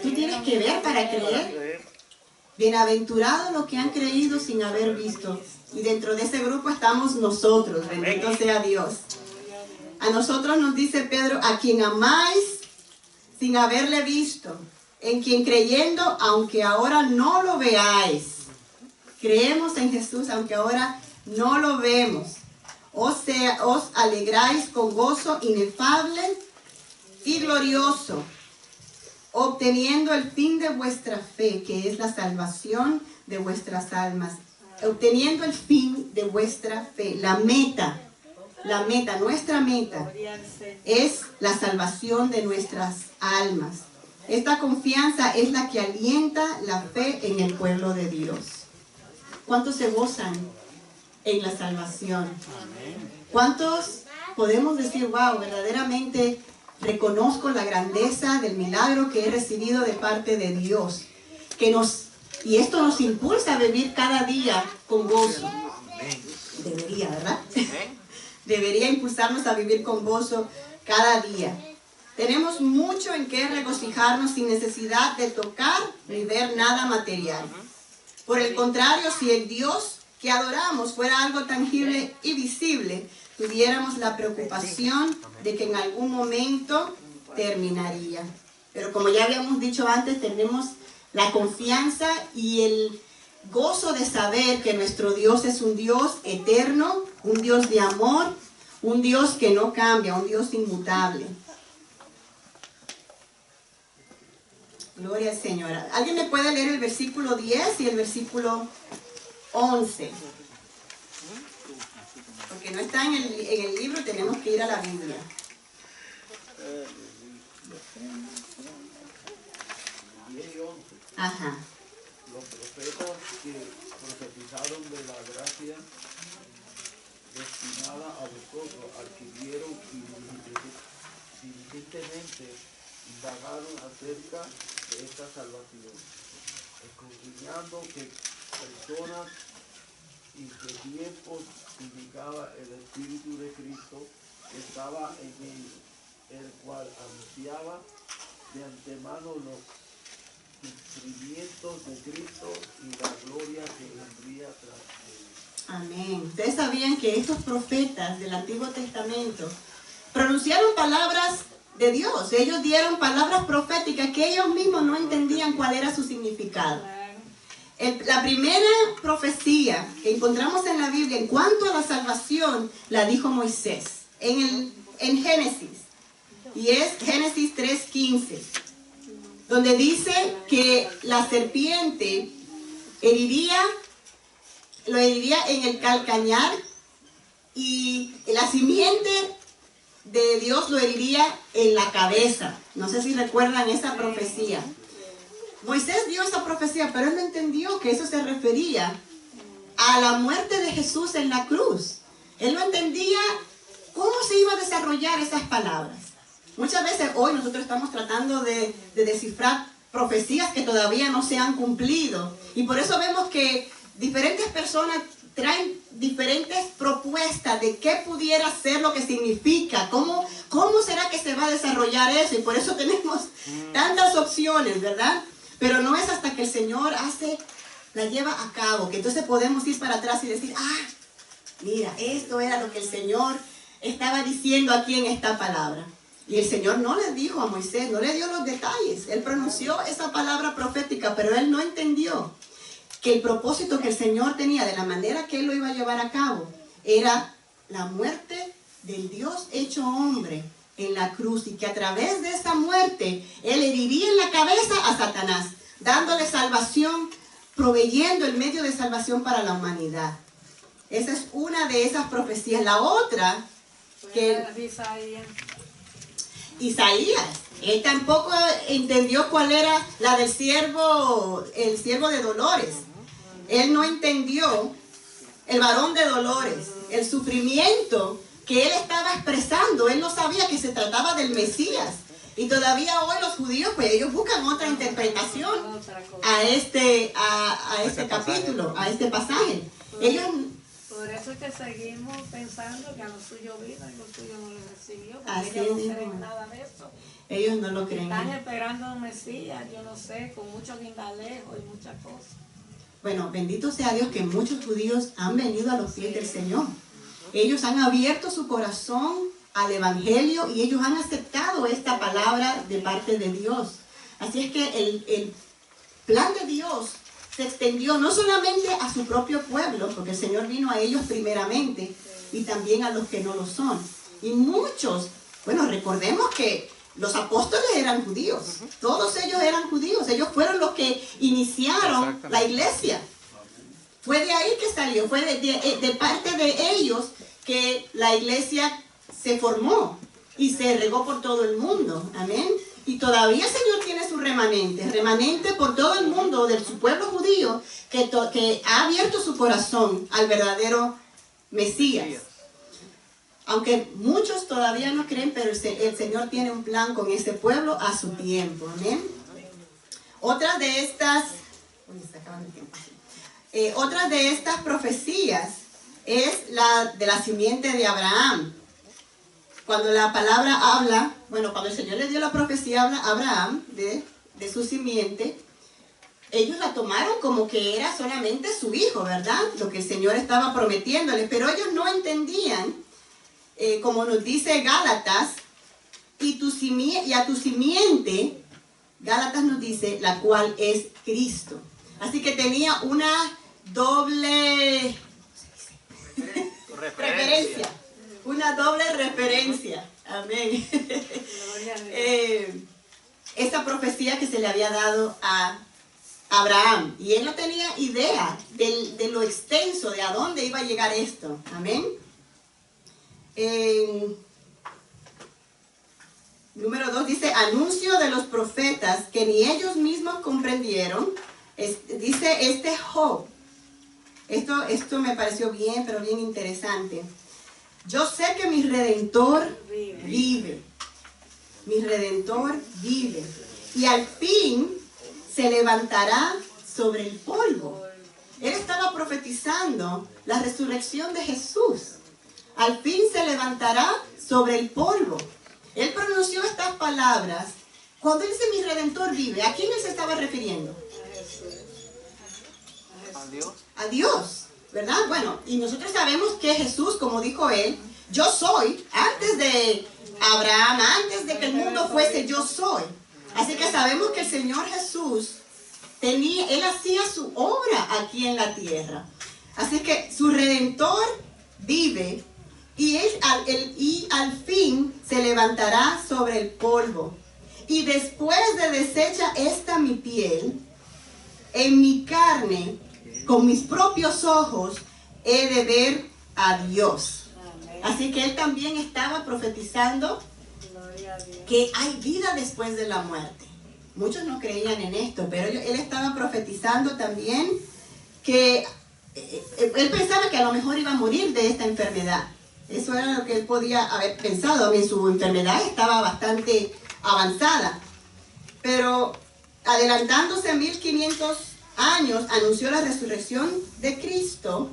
Tú tienes que ver para creer. Bienaventurados los que han creído sin haber visto. Y dentro de ese grupo estamos nosotros. Bendito sea Dios. A nosotros nos dice Pedro, a quien amáis sin haberle visto, en quien creyendo, aunque ahora no lo veáis. Creemos en Jesús, aunque ahora no lo vemos. Os alegráis con gozo inefable y glorioso, obteniendo el fin de vuestra fe, que es la salvación de vuestras almas. Obteniendo el fin de vuestra fe, nuestra meta es la salvación de nuestras almas. Esta confianza es la que alienta la fe en el pueblo de Dios. ¿Cuántos se gozan en la salvación? ¿Cuántos podemos decir, wow, verdaderamente reconozco la grandeza del milagro que he recibido de parte de Dios? Y esto nos impulsa a vivir cada día con gozo. Debería, ¿verdad? Debería impulsarnos a vivir con gozo cada día. Tenemos mucho en qué regocijarnos sin necesidad de tocar ni ver nada material. Por el contrario, si el Dios que adoramos fuera algo tangible y visible, tuviéramos la preocupación de que en algún momento terminaría. Pero como ya habíamos dicho antes, tenemos la confianza y el gozo de saber que nuestro Dios es un Dios eterno, un Dios de amor, un Dios que no cambia, un Dios inmutable. Gloria al Señor. ¿Alguien me puede leer el versículo 10 y el versículo 11? Porque no está en el libro, tenemos que ir a la Biblia. Ajá. Los profetas que profetizaron de la gracia destinada a vosotros adquirieron diligentemente indagaron acerca de esta salvación, escudriñando que personas y qué tiempos indicaba el Espíritu de Cristo que estaba en ellos, el cual anunciaba de antemano los sufrimientos de Cristo y la gloria que vendría tras él. Amén. Ustedes sabían que estos profetas del Antiguo Testamento pronunciaron palabras de Dios. Ellos dieron palabras proféticas que ellos mismos no entendían cuál era su significado. La primera profecía que encontramos en la Biblia en cuanto a la salvación la dijo Moisés en Génesis. Y es Génesis 3:15. Donde dice que la serpiente lo heriría en el calcañar y la simiente de Dios lo heriría en la cabeza. No sé si recuerdan esa profecía. Moisés dio esa profecía, pero él no entendió que eso se refería a la muerte de Jesús en la cruz. Él no entendía cómo se iba a desarrollar esas palabras. Muchas veces hoy nosotros estamos tratando de descifrar profecías que todavía no se han cumplido. Y por eso vemos que diferentes personas traen diferentes propuestas de qué pudiera ser lo que significa, cómo será que se va a desarrollar eso. Y por eso tenemos tantas opciones, ¿verdad? Pero no es hasta que el Señor hace la lleva a cabo, que entonces podemos ir para atrás y decir, mira, esto era lo que el Señor estaba diciendo aquí en esta palabra. Y el Señor no le dijo a Moisés, no le dio los detalles. Él pronunció esa palabra profética, pero él no entendió que el propósito que el Señor tenía, de la manera que él lo iba a llevar a cabo, era la muerte del Dios hecho hombre en la cruz, y que a través de esa muerte él heriría en la cabeza a Satanás, dándole salvación, proveyendo el medio de salvación para la humanidad. Esa es una de esas profecías. La otra, que Isaías, él tampoco entendió cuál era la del siervo, el siervo de dolores. Él no entendió el varón de dolores, el sufrimiento que él estaba expresando. Él no sabía que se trataba del Mesías. Y todavía hoy los judíos, pues ellos buscan otra interpretación a este capítulo, a este pasaje. Ellos... Por eso es que seguimos pensando que a los suyos vino y los suyos no les recibió. Porque ellos no creen nada de eso. Ellos no lo creen. Están esperando a un Mesías, yo no sé, con muchos guindalejos y muchas cosas. Bueno, bendito sea Dios que muchos judíos han venido a los pies del Señor. Ellos han abierto su corazón al Evangelio y ellos han aceptado esta palabra de parte de Dios. Así es que el plan de Dios se extendió no solamente a su propio pueblo, porque el Señor vino a ellos primeramente, y también a los que no lo son. Y muchos, bueno, recordemos que los apóstoles eran judíos, todos ellos eran judíos, ellos fueron los que iniciaron la iglesia. Fue de ahí que salió, fue de parte de ellos que la iglesia se formó y se regó por todo el mundo. Amén. Y todavía el Señor tiene su remanente por todo el mundo de su pueblo judío que ha abierto su corazón al verdadero Mesías. Aunque muchos todavía no creen, pero el Señor tiene un plan con ese pueblo a su tiempo. Amén. Otra de estas profecías es la de la simiente de Abraham. Cuando la palabra habla, cuando el Señor le dio la profecía a Abraham de su simiente, ellos la tomaron como que era solamente su hijo, ¿verdad? Lo que el Señor estaba prometiéndole, pero ellos no entendían, como nos dice Gálatas, y a tu simiente, Gálatas nos dice, la cual es Cristo. Así que tenía una doble referencia. Una doble referencia. Amén. Esa profecía que se le había dado a Abraham. Y él no tenía idea de lo extenso, de a dónde iba a llegar esto. Amén. Número 2 dice, anuncio de los profetas que ni ellos mismos comprendieron. Dice Job. Esto me pareció bien, pero bien interesante. Yo sé que mi Redentor vive. Mi Redentor vive. Y al fin se levantará sobre el polvo. Él estaba profetizando la resurrección de Jesús. Al fin se levantará sobre el polvo. Él pronunció estas palabras. Cuando dice mi Redentor vive, ¿a quién él se estaba refiriendo? A Dios. A Dios. ¿Verdad? Bueno, y nosotros sabemos que Jesús, como dijo él, yo soy, antes de Abraham, antes de que el mundo fuese, yo soy. Así que sabemos que el Señor Jesús él hacía su obra aquí en la tierra. Así que su Redentor vive y al fin se levantará sobre el polvo. Y después de deshecha esta mi piel, en mi carne, con mis propios ojos, he de ver a Dios. Así que él también estaba profetizando que hay vida después de la muerte. Muchos no creían en esto, pero él estaba profetizando también que él pensaba que a lo mejor iba a morir de esta enfermedad. Eso era lo que él podía haber pensado. Su enfermedad estaba bastante avanzada. Pero adelantándose 1500 años, anunció la resurrección de Cristo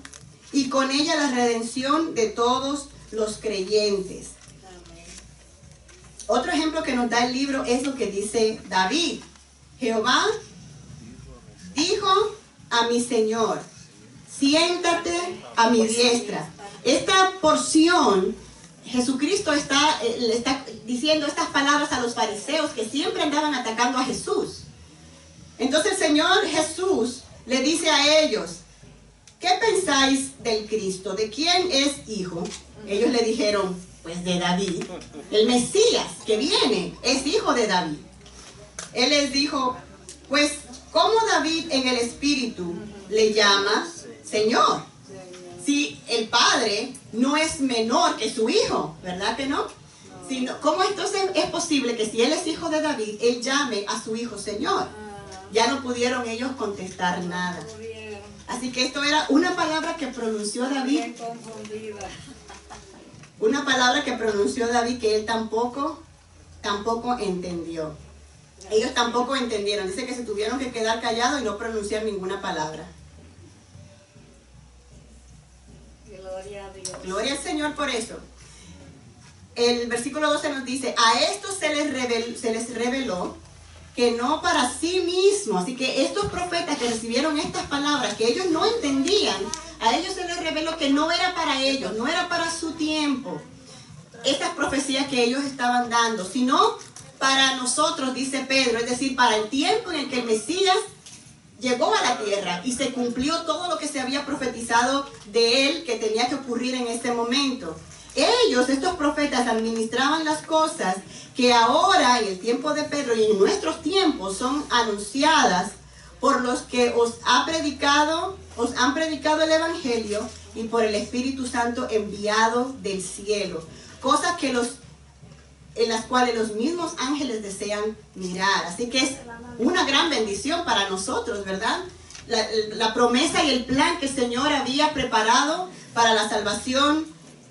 y con ella la redención de todos los creyentes. Otro ejemplo que nos da el libro es lo que dice David. Jehová dijo a a mi Señor, siéntate a mi diestra. Esta porción, Jesucristo le está diciendo estas palabras a los fariseos que siempre andaban atacando a Jesús. Entonces el Señor Jesús le dice a ellos, ¿qué pensáis del Cristo? ¿De quién es hijo? Ellos le dijeron, pues de David. El Mesías que viene es hijo de David. Él les dijo, pues, ¿cómo David en el Espíritu le llama Señor? Si el Padre no es menor que su hijo, ¿verdad que no? ¿Cómo entonces es posible que si él es hijo de David, él llame a su hijo Señor? Ya no pudieron ellos contestar nada. Así que esto era una palabra que pronunció David. Una palabra que pronunció David que él tampoco entendió. Ellos tampoco entendieron. Dice que se tuvieron que quedar callados y no pronunciar ninguna palabra. Gloria a Dios. Gloria al Señor por eso. El versículo 12 nos dice, a estos se les reveló que no para sí mismos. Así que estos profetas que recibieron estas palabras que ellos no entendían, a ellos se les reveló que no era para ellos, no era para su tiempo, estas profecías que ellos estaban dando, sino para nosotros, dice Pedro, es decir, para el tiempo en el que el Mesías llegó a la tierra y se cumplió todo lo que se había profetizado de él que tenía que ocurrir en ese momento. Ellos, estos profetas, administraban las cosas que ahora, en el tiempo de Pedro y en nuestros tiempos, son anunciadas por los que os han predicado el Evangelio y por el Espíritu Santo enviado del cielo. Cosas en las cuales los mismos ángeles desean mirar. Así que es una gran bendición para nosotros, ¿verdad? La promesa y el plan que el Señor había preparado para la salvación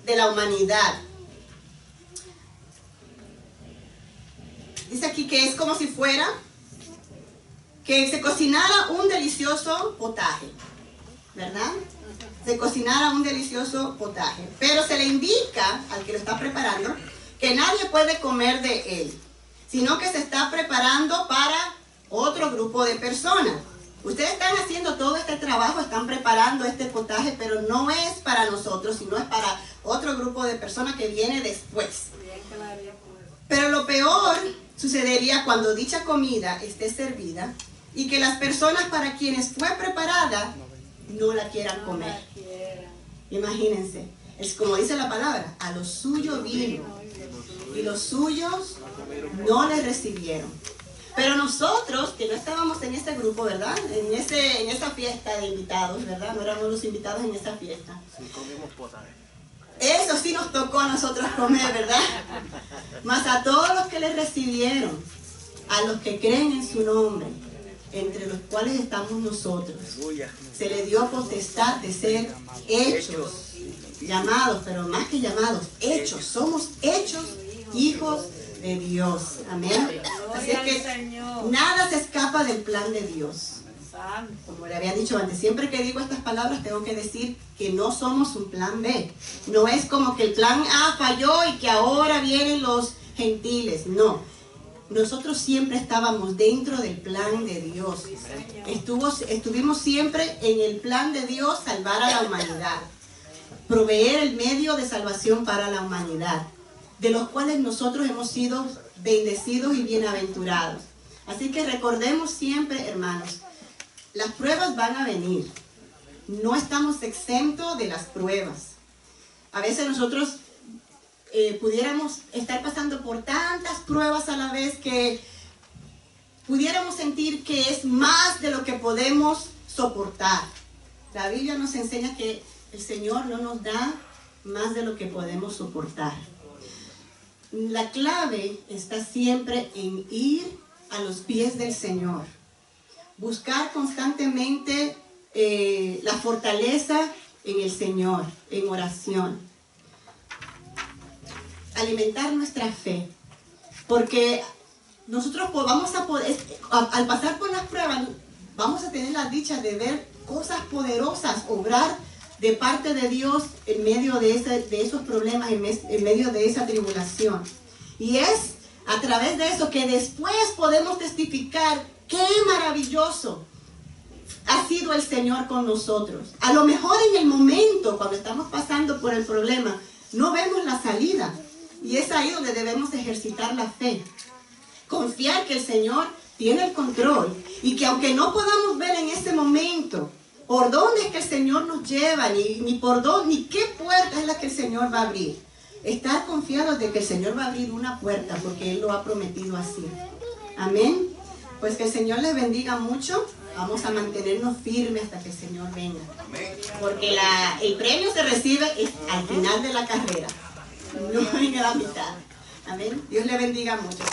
de la humanidad. Dice aquí que es como si fuera que se cocinara un delicioso potaje, ¿verdad? Se cocinara un delicioso potaje. Pero se le indica al que lo está preparando que nadie puede comer de él, sino que se está preparando para otro grupo de personas. Ustedes están haciendo todo este trabajo, están preparando este potaje, pero no es para nosotros, sino es para otro grupo de personas que viene después. Pero lo peor sucedería cuando dicha comida esté servida y que las personas para quienes fue preparada no la quieran comer. Imagínense, es como dice la palabra, a los suyos vino y los suyos no le recibieron. Pero nosotros, que no estábamos en ese grupo, ¿verdad? En esa fiesta de invitados, ¿verdad? No éramos los invitados en esa fiesta. Sí, comimos potaje. Eso sí nos tocó a nosotros comer, ¿verdad? Mas a todos los que le recibieron, a los que creen en su nombre, entre los cuales estamos nosotros, se le dio potestad de ser hechos, llamados, pero más que llamados, hechos. Somos hechos hijos de Dios. Amén. Así es que nada se escapa del plan de Dios. Como le había dicho antes, siempre que digo estas palabras tengo que decir que no somos un plan B. No es como que el plan A falló y que ahora vienen los gentiles. No. Nosotros siempre estábamos dentro del plan de Dios. Estuvimos siempre en el plan de Dios, salvar a la humanidad. Proveer el medio de salvación para la humanidad, de los cuales nosotros hemos sido bendecidos y bienaventurados. Así que recordemos siempre, hermanos, las pruebas van a venir. No estamos exentos de las pruebas. A veces nosotros pudiéramos estar pasando por tantas pruebas a la vez que pudiéramos sentir que es más de lo que podemos soportar. La Biblia nos enseña que el Señor no nos da más de lo que podemos soportar. La clave está siempre en ir a los pies del Señor. Buscar constantemente la fortaleza en el Señor, en oración. Alimentar nuestra fe. Porque nosotros vamos a poder, al pasar por las pruebas, vamos a tener la dicha de ver cosas poderosas obrar de parte de Dios en medio de esos problemas, en medio de esa tribulación. Y es a través de eso que después podemos testificar qué maravilloso ha sido el Señor con nosotros. A lo mejor en el momento, cuando estamos pasando por el problema, no vemos la salida. Y es ahí donde debemos ejercitar la fe. Confiar que el Señor tiene el control y que aunque no podamos ver en ese momento por dónde es que el Señor nos lleva, ni por dónde, ni qué puerta es la que el Señor va a abrir, estar confiados de que el Señor va a abrir una puerta porque Él lo ha prometido así. Amén. Pues que el Señor les bendiga mucho. Vamos a mantenernos firmes hasta que el Señor venga. Porque el premio se recibe al final de la carrera, no en la mitad. Amén. Dios le bendiga mucho.